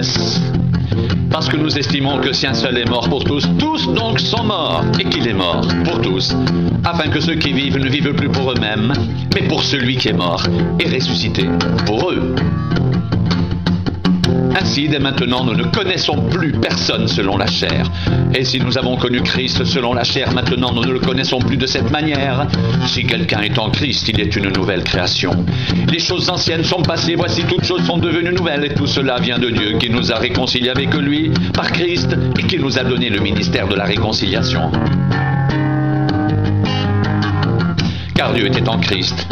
promesse. Parce que nous estimons que si un seul est mort pour tous, tous donc sont morts, et qu'il est mort pour tous, afin que ceux qui vivent ne vivent plus pour eux-mêmes, mais pour celui qui est mort et ressuscité pour eux. Ainsi, dès maintenant, nous ne connaissons plus personne selon la chair. Et si nous avons connu Christ selon la chair, maintenant nous ne le connaissons plus de cette manière. Si quelqu'un est en Christ, il est une nouvelle création. Les choses anciennes sont passées, voici toutes choses sont devenues nouvelles. Et tout cela vient de Dieu qui nous a réconciliés avec lui par Christ et qui nous a donné le ministère de la réconciliation. Car Dieu était en Christ,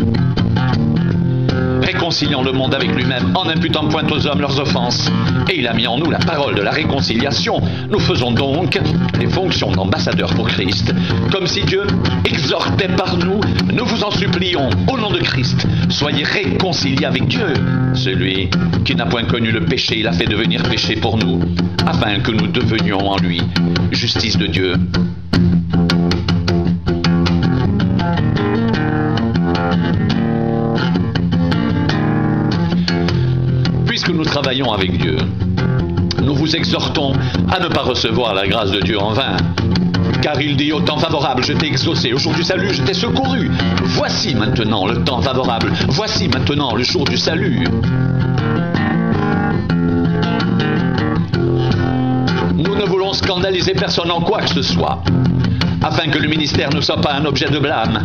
réconciliant le monde avec lui-même en n'imputant point aux hommes leurs offenses. Et il a mis en nous la parole de la réconciliation. Nous faisons donc les fonctions d'ambassadeurs pour Christ. Comme si Dieu exhortait par nous, nous vous en supplions, au nom de Christ, soyez réconciliés avec Dieu. Celui qui n'a point connu le péché, il a fait devenir péché pour nous, afin que nous devenions en lui justice de Dieu. Puisque nous travaillons avec Dieu, nous vous exhortons à ne pas recevoir la grâce de Dieu en vain. Car il dit au temps favorable, je t'ai exaucé, au jour du salut, je t'ai secouru. Voici maintenant le temps favorable, voici maintenant le jour du salut. Nous ne voulons scandaliser personne en quoi que ce soit, afin que le ministère ne soit pas un objet de blâme.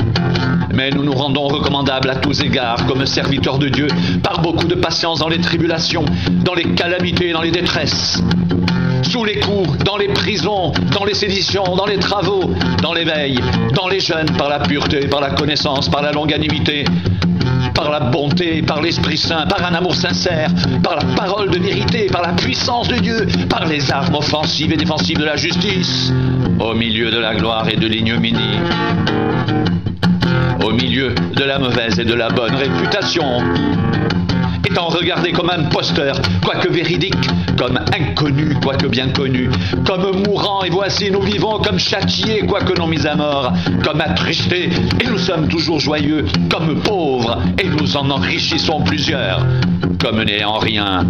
Mais nous nous rendons recommandables à tous égards comme serviteurs de Dieu, par beaucoup de patience dans les tribulations, dans les calamités, dans les détresses, sous les coups, dans les prisons, dans les séditions, dans les travaux, dans l'éveil, dans les jeûnes, par la pureté, par la connaissance, par la longanimité, par la bonté, par l'Esprit Saint, par un amour sincère, par la parole de vérité, par la puissance de Dieu, par les armes offensives et défensives de la justice, au milieu de la gloire et de l'ignominie, au milieu de la mauvaise et de la bonne réputation, étant regardé comme imposteur, quoique véridique, comme inconnu, quoique bien connu, comme mourant, et voici nous vivons, comme châtiés, quoique non mis à mort, comme attristés, et nous sommes toujours joyeux, comme pauvres, et nous en enrichissons plusieurs, comme n'ayant rien,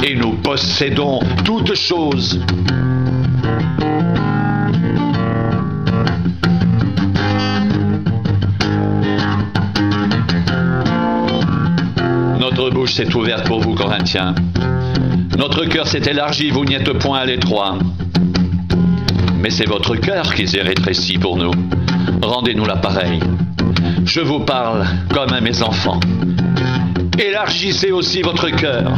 et nous possédons toutes choses. Notre bouche s'est ouverte pour vous, Corinthiens. Notre cœur s'est élargi, vous n'y êtes point à l'étroit. Mais c'est votre cœur qui s'est rétréci pour nous. Rendez-nous l'appareil. Je vous parle comme à mes enfants. Élargissez aussi votre cœur.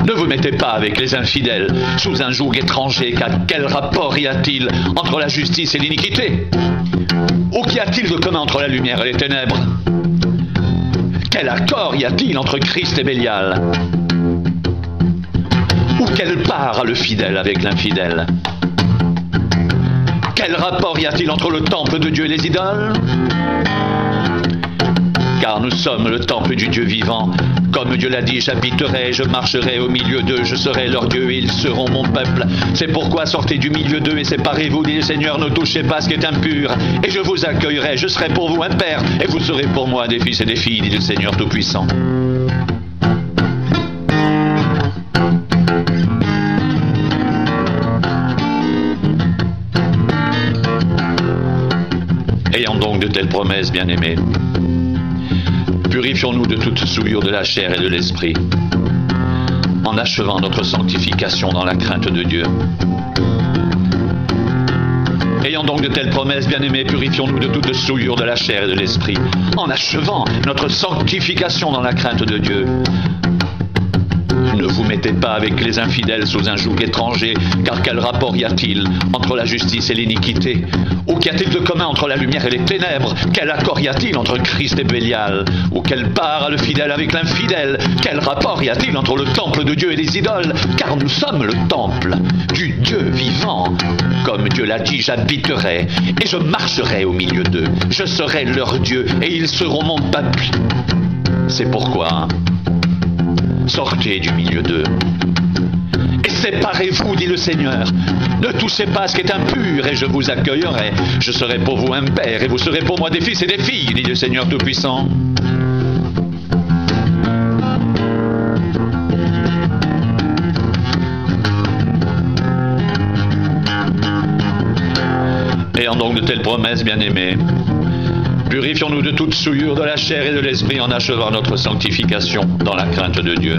Ne vous mettez pas avec les infidèles sous un joug étranger, car quel rapport y a-t-il entre la justice et l'iniquité? Ou qu'y a-t-il de commun entre la lumière et les ténèbres? Quel accord y a-t-il entre Christ et Bélial? Ou quelle part a le fidèle avec l'infidèle? Quel rapport y a-t-il entre le temple de Dieu et les idoles? Car nous sommes le temple du Dieu vivant. Comme Dieu l'a dit, j'habiterai, je marcherai au milieu d'eux, je serai leur Dieu et ils seront mon peuple. C'est pourquoi sortez du milieu d'eux et séparez-vous, dit le Seigneur, ne touchez pas ce qui est impur. Et je vous accueillerai, je serai pour vous un père, et vous serez pour moi des fils et des filles, dit le Seigneur Tout-Puissant. Ayant donc de telles promesses, bien-aimés, purifions-nous de toute souillure de la chair et de l'esprit, en achevant notre sanctification dans la crainte de Dieu. Ayant donc de telles promesses, bien-aimés, purifions-nous de toute souillure de la chair et de l'esprit, en achevant notre sanctification dans la crainte de Dieu. Ne vous mettez pas avec les infidèles sous un joug étranger, car quel rapport y a-t-il entre la justice et l'iniquité? Ou qu'y a-t-il de commun entre la lumière et les ténèbres? Quel accord y a-t-il entre Christ et Bélial? Ou quelle part a le fidèle avec l'infidèle? Quel rapport y a-t-il entre le temple de Dieu et les idoles? Car nous sommes le temple du Dieu vivant. Comme Dieu l'a dit, j'habiterai et je marcherai au milieu d'eux. Je serai leur Dieu et ils seront mon peuple. C'est pourquoi sortez du milieu d'eux et Séparez-vous, dit le Seigneur. Ne touchez pas à ce qui est impur, et je vous accueillerai. Je serai pour vous un père, et vous serez pour moi des fils et des filles, dit le Seigneur Tout-Puissant. Ayant donc de telles promesses, bien-aimés, purifions-nous de toute souillure de la chair et de l'esprit en achevant notre sanctification dans la crainte de Dieu.